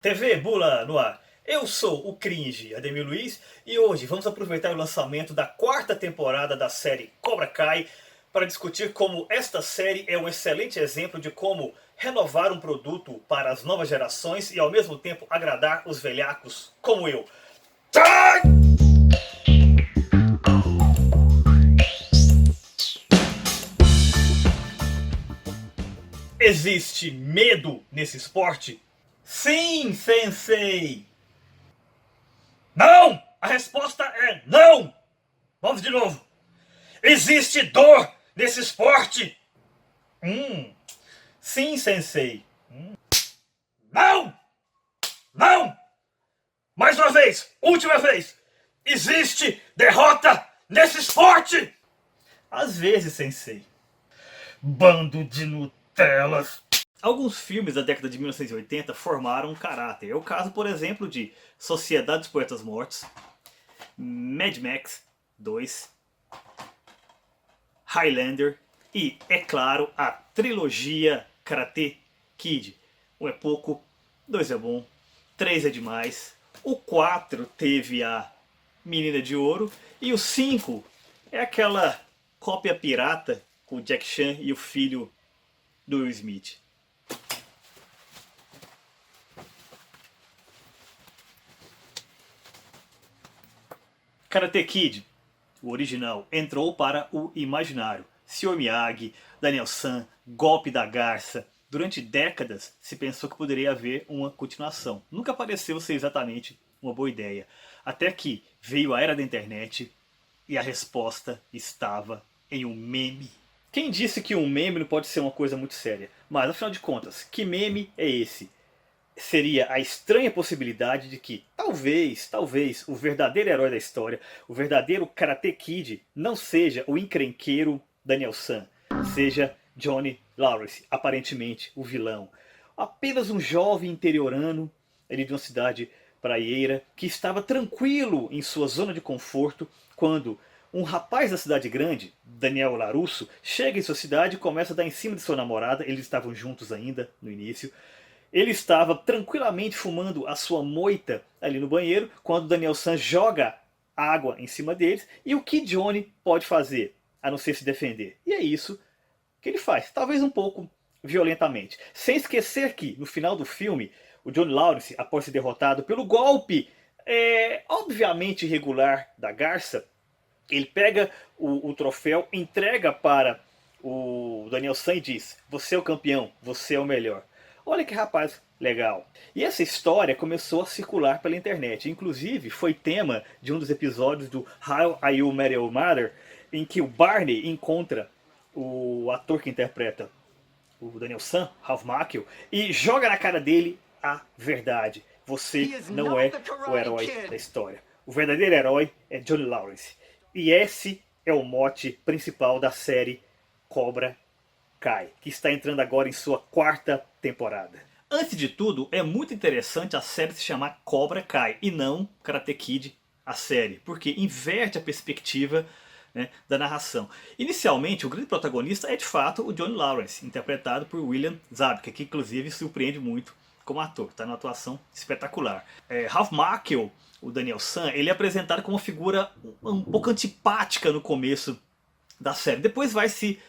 TV Bula no ar. Eu sou o Cringe, Ademir Luiz, e hoje vamos aproveitar o lançamento da quarta temporada da série Cobra Kai para discutir como esta série é um excelente exemplo de como renovar um produto para as novas gerações e ao mesmo tempo agradar os velhacos como eu. Existe medo nesse esporte? Sim, sensei! Não! A resposta é não! Vamos de novo. Existe dor nesse esporte? Sim, sensei. Não! Não! Mais uma vez! Última vez! Existe derrota nesse esporte? Às vezes, sensei. Bando de Nutelas. Alguns filmes da década de 1980 formaram um caráter. É o caso, por exemplo, de Sociedade dos Poetas Mortos, Mad Max 2, Highlander e, é claro, a trilogia Karate Kid. Um é pouco, dois é bom, três é demais. O 4 teve a Menina de Ouro e o 5 é aquela cópia pirata com o Jack Chan e o filho do Will Smith. Karate Kid, o original, entrou para o imaginário. Sr. Miyagi, Daniel San, Golpe da Garça. Durante décadas se pensou que poderia haver uma continuação. Nunca pareceu ser exatamente uma boa ideia. Até que veio a era da internet e a resposta estava em um meme. Quem disse que um meme não pode ser uma coisa muito séria? Mas afinal de contas, que meme é esse? Seria a estranha possibilidade de que talvez o verdadeiro herói da história, o verdadeiro Karate Kid, não seja o encrenqueiro Daniel San, seja Johnny Lawrence, aparentemente o vilão. Apenas um jovem interiorano, ele de uma cidade praieira, que estava tranquilo em sua zona de conforto quando um rapaz da cidade grande, Daniel LaRusso, chega em sua cidade e começa a dar em cima de sua namorada. Eles estavam juntos ainda no início. Ele estava tranquilamente fumando a sua moita ali no banheiro quando Daniel San joga água em cima deles. E o que Johnny pode fazer a não ser se defender? E é isso que ele faz, talvez um pouco violentamente. Sem esquecer que no final do filme o Johnny Lawrence, após ser derrotado pelo golpe obviamente irregular da Garça, ele pega o troféu, entrega para o Daniel San e diz: você é o campeão, você é o melhor. Olha que rapaz legal. E essa história começou a circular pela internet. Inclusive foi tema de um dos episódios do How I Met Your Mother, em que o Barney encontra o ator que interpreta o Daniel San, Ralph Macchio, e joga na cara dele a verdade. Você não é o herói da história. O verdadeiro herói é Johnny Lawrence. E esse é o mote principal da série Cobra Kai, que está entrando agora em sua quarta temporada. Antes de tudo, é muito interessante a série se chamar Cobra Kai e não Karate Kid, a série, porque inverte a perspectiva, né, da narração. Inicialmente, o grande protagonista é de fato o Johnny Lawrence, interpretado por William Zabka, que inclusive surpreende muito como ator, está numa atuação espetacular. Ralph Macchio, o Daniel San, ele é apresentado como uma figura um pouco antipática no começo da série. Depois vai se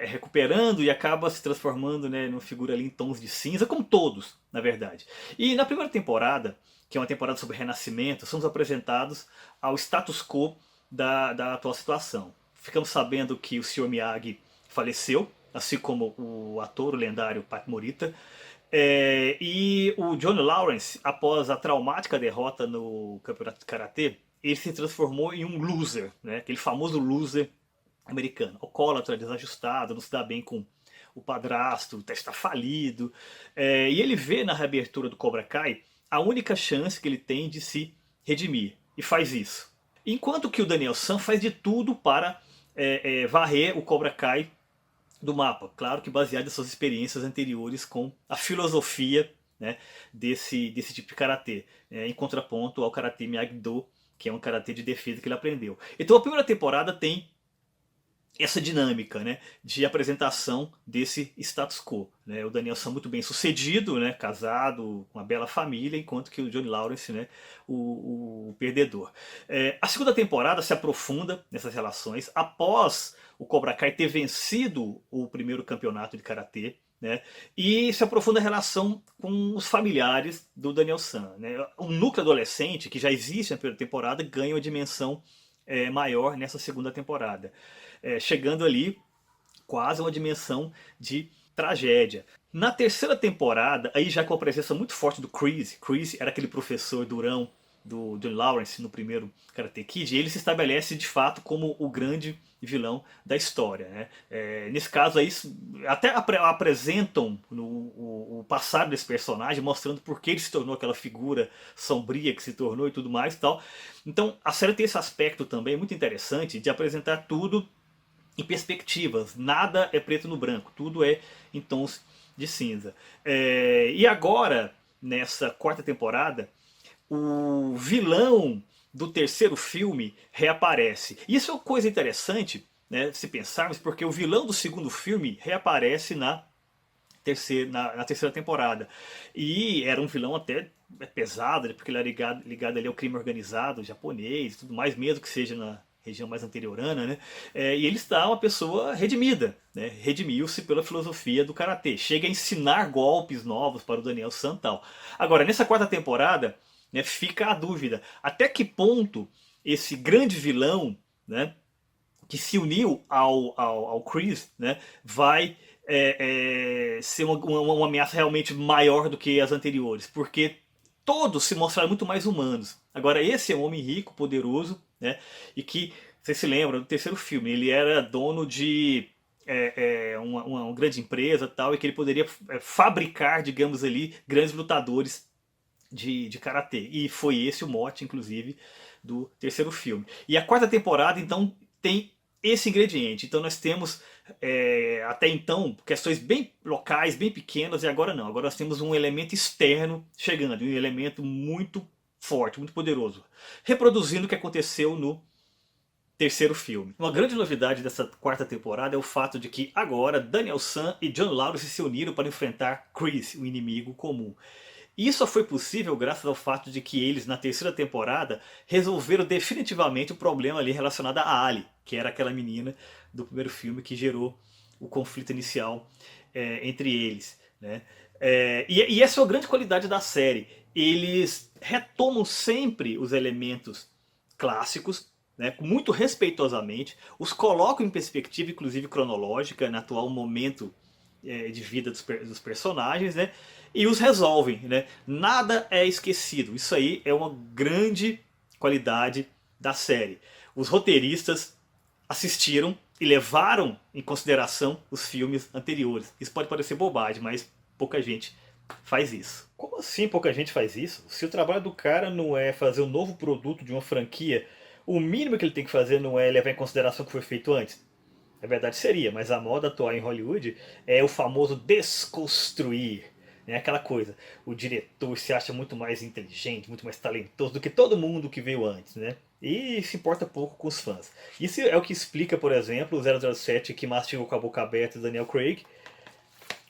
recuperando e acaba se transformando, né, numa figura ali em tons de cinza, como todos, na verdade. E na primeira temporada, que é uma temporada sobre renascimento, somos apresentados ao status quo da atual situação. Ficamos sabendo que o Sr. Miyagi faleceu, assim como o ator, o lendário Pat Morita. E o Johnny Lawrence, após a traumática derrota no campeonato de karatê, ele se transformou em um loser, né? Aquele famoso loser americano, alcoólatra, desajustado, não se dá bem com o padrasto, está falido. E ele vê na reabertura do Cobra Kai a única chance que ele tem de se redimir, e faz isso. Enquanto que o Daniel San faz de tudo para varrer o Cobra Kai do mapa. Claro que baseado em suas experiências anteriores com a filosofia, né, desse tipo de karatê, em contraponto ao karatê Miyagi-Do, que é um karatê de defesa que ele aprendeu. Então a primeira temporada tem essa dinâmica, né, de apresentação desse status quo, né? O Daniel San muito bem sucedido, né, casado, com uma bela família, enquanto que o Johnny Lawrence, né, o perdedor. A segunda temporada se aprofunda nessas relações após o Cobra Kai ter vencido o primeiro campeonato de karatê, né, e se aprofunda a relação com os familiares do Daniel San, né? O núcleo adolescente que já existe na primeira temporada ganha uma dimensão maior nessa segunda temporada, chegando ali quase uma dimensão de tragédia. Na terceira temporada, aí já com a presença muito forte do Chris. Chris era aquele professor durão do John Lawrence no primeiro Karate Kid, e ele se estabelece de fato como o grande vilão da história, né? Nesse caso aí até apresentam o passado desse personagem, mostrando por que ele se tornou aquela figura sombria que se tornou e tudo mais e tal. Então a série tem esse aspecto também muito interessante de apresentar tudo em perspectivas, nada é preto no branco, tudo é em tons de cinza. E agora, nessa quarta temporada, o vilão do terceiro filme reaparece. Isso é uma coisa interessante, né, se pensarmos, porque o vilão do segundo filme reaparece na terceira temporada. E era um vilão até pesado, porque ele era ligado ali ao crime organizado japonês e tudo mais, mesmo que seja na região mais anteriorana, né? E ele está uma pessoa redimida, né? Redimiu-se pela filosofia do karatê. Chega a ensinar golpes novos para o Daniel San tal. Agora, nessa quarta temporada, né, fica a dúvida. Até que ponto esse grande vilão, né, que se uniu ao Chris, né, vai ser uma ameaça realmente maior do que as anteriores. Porque todos se mostraram muito mais humanos. Agora esse é um homem rico, poderoso, né, e que, você se lembra, do terceiro filme, ele era dono de uma grande empresa tal, e que ele poderia fabricar, digamos ali, grandes lutadores de karatê. E foi esse o mote, inclusive, do terceiro filme. E a quarta temporada, então, tem esse ingrediente. Então nós temos, até então, questões bem locais, bem pequenas, e agora não. Agora nós temos um elemento externo chegando, um elemento muito forte, muito poderoso, reproduzindo o que aconteceu no terceiro filme. Uma grande novidade dessa quarta temporada é o fato de que agora Daniel San e John Lawrence se uniram para enfrentar Chris, o inimigo comum. Isso só foi possível graças ao fato de que eles, na terceira temporada, resolveram definitivamente o problema ali relacionado a Ali, que era aquela menina do primeiro filme que gerou o conflito inicial entre eles, né? E essa é a grande qualidade da série. Eles retomam sempre os elementos clássicos, né, muito respeitosamente, os colocam em perspectiva, inclusive cronológica, no atual momento de vida dos personagens, né, e os resolvem. Né? Nada é esquecido. Isso aí é uma grande qualidade da série. Os roteiristas assistiram e levaram em consideração os filmes anteriores. Isso pode parecer bobagem, mas pouca gente faz isso. Como assim pouca gente faz isso? Se o trabalho do cara não é fazer um novo produto de uma franquia, o mínimo que ele tem que fazer não é levar em consideração o que foi feito antes? Na verdade seria, mas a moda atual em Hollywood é o famoso desconstruir. É aquela coisa, o diretor se acha muito mais inteligente, muito mais talentoso do que todo mundo que veio antes, né? E se importa pouco com os fãs. Isso é o que explica, por exemplo, o 007 que mastigou com a boca aberta do Daniel Craig,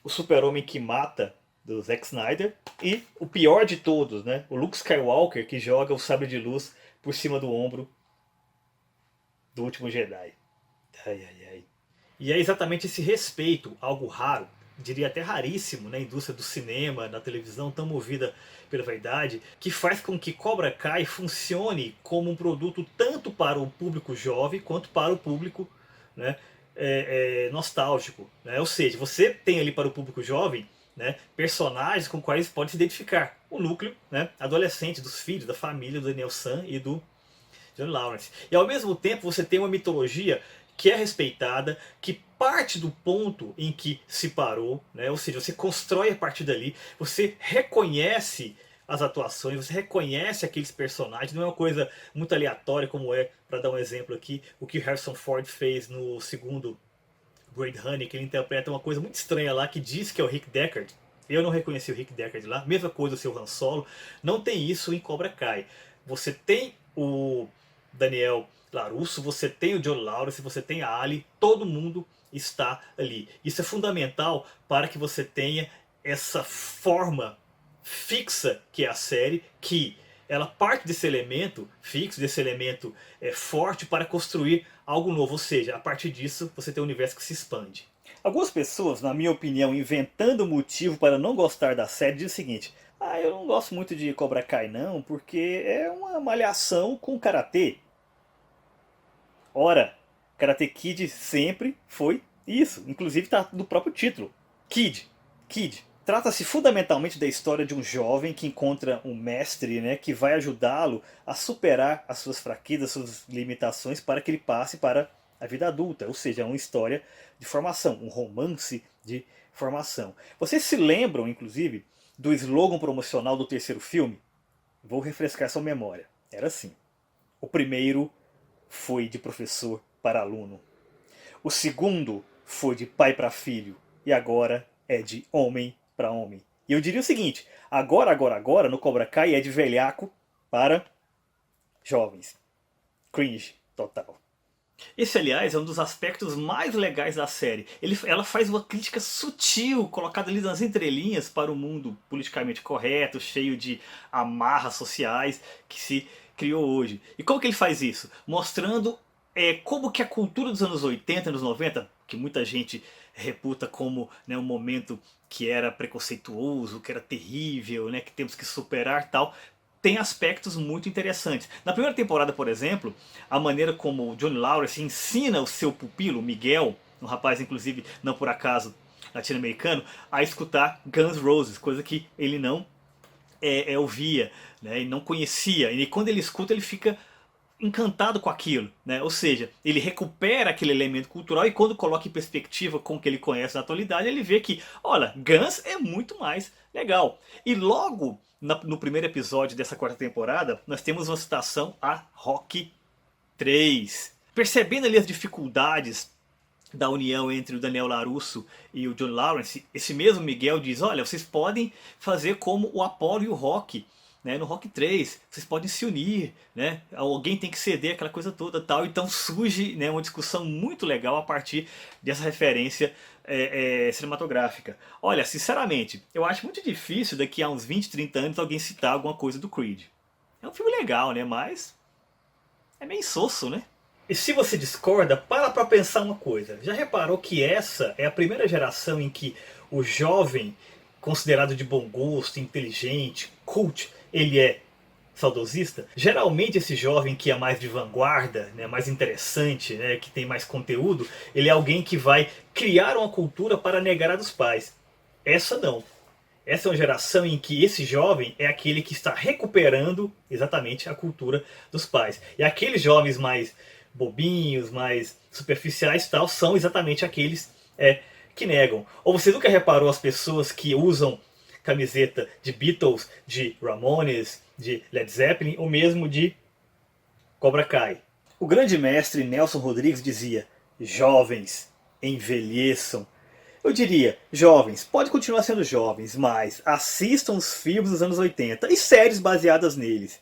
o Super-Homem que mata do Zack Snyder, e o pior de todos, né? O Luke Skywalker que joga o sabre de luz por cima do ombro do último Jedi. Ai, ai, ai. E é exatamente esse respeito, algo raro, diria até raríssimo na indústria do cinema, na televisão, tão movida pela vaidade, que faz com que Cobra Kai funcione como um produto tanto para o público jovem quanto para o público, né, nostálgico. Né? Ou seja, você tem ali para o público jovem, né, personagens com quais pode se identificar. O núcleo, né, adolescente dos filhos, da família do Daniel San e do John Lawrence. E ao mesmo tempo você tem uma mitologia que é respeitada, que parte do ponto em que se parou, né? Ou seja, você constrói a partir dali, você reconhece as atuações, você reconhece aqueles personagens, não é uma coisa muito aleatória como é, para dar um exemplo aqui, o que Harrison Ford fez no segundo Blade Runner, que ele interpreta uma coisa muito estranha lá, que diz que é o Rick Deckard. Eu não reconheci o Rick Deckard lá, mesma coisa o seu Han Solo, não tem isso em Cobra Kai. Você tem o Daniel Larusso, você tem o John Lawrence, você tem a Ali, todo mundo está ali. Isso é fundamental para que você tenha essa forma fixa que é a série, que ela parte desse elemento fixo, desse elemento forte para construir algo novo, ou seja, a partir disso você tem um universo que se expande. Algumas pessoas, na minha opinião, inventando motivo para não gostar da série, dizem o seguinte: ah, eu não gosto muito de Cobra Kai não, porque é uma malhação com karatê. Ora, Karate Kid sempre foi isso. Inclusive está no próprio título. Kid. Kid. Trata-se fundamentalmente da história de um jovem que encontra um mestre, né, que vai ajudá-lo a superar as suas fraquezas, as suas limitações, para que ele passe para a vida adulta. Ou seja, é uma história de formação, um romance de formação. Vocês se lembram, inclusive, do slogan promocional do terceiro filme? Vou refrescar sua memória. Era assim: o primeiro foi de professor para aluno. O segundo foi de pai para filho. E agora é de homem para homem. E eu diria o seguinte: agora, no Cobra Kai é de velhaco para jovens. Cringe total. Esse, aliás, é um dos aspectos mais legais da série. Ela faz uma crítica sutil, colocada ali nas entrelinhas, para o mundo politicamente correto, cheio de amarras sociais que se criou hoje. E como que ele faz isso? Mostrando como que a cultura dos anos 80, anos 90, que muita gente reputa como, né, um momento que era preconceituoso, que era terrível, né, que temos que superar tal, tem aspectos muito interessantes. Na primeira temporada, por exemplo, a maneira como o Johnny Lawrence ensina o seu pupilo, Miguel, um rapaz inclusive não por acaso latino-americano, a escutar Guns N' Roses, coisa que ele não ouvia, né, e não conhecia. E quando ele escuta, ele fica encantado com aquilo, né? Ou seja, ele recupera aquele elemento cultural, e quando coloca em perspectiva com o que ele conhece na atualidade, ele vê que, olha, Guns é muito mais legal. E logo no primeiro episódio dessa quarta temporada, nós temos uma citação a Rocky 3. Percebendo ali as dificuldades da união entre o Daniel LaRusso e o John Lawrence, esse mesmo Miguel diz: olha, vocês podem fazer como o Apollo e o Rocky, né, no Rock 3, vocês podem se unir, né, alguém tem que ceder, aquela coisa toda tal. Então surge, né, uma discussão muito legal a partir dessa referência cinematográfica. Olha, sinceramente, eu acho muito difícil daqui a uns 20, 30 anos alguém citar alguma coisa do Creed. É um filme legal, né, mas é meio insosso, né? E se você discorda, para pensar uma coisa. Já reparou que essa é a primeira geração em que o jovem, considerado de bom gosto, inteligente, cult, ele é saudosista? Geralmente esse jovem que é mais de vanguarda, né, mais interessante, né, que tem mais conteúdo, ele é alguém que vai criar uma cultura para negar a dos pais. Essa não. Essa é uma geração em que esse jovem é aquele que está recuperando exatamente a cultura dos pais. E aqueles jovens mais bobinhos, mais superficiais tal, são exatamente aqueles que negam. Ou você nunca reparou as pessoas que usam camiseta de Beatles, de Ramones, de Led Zeppelin, ou mesmo de Cobra Kai? O grande mestre Nelson Rodrigues dizia: jovens, envelheçam. Eu diria: jovens, pode continuar sendo jovens, mas assistam os filmes dos anos 80 e séries baseadas neles.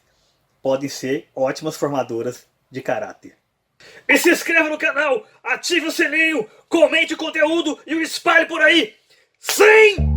Podem ser ótimas formadoras de caráter. E se inscreva no canal, ative o sininho, comente o conteúdo e o espalhe por aí. Sim!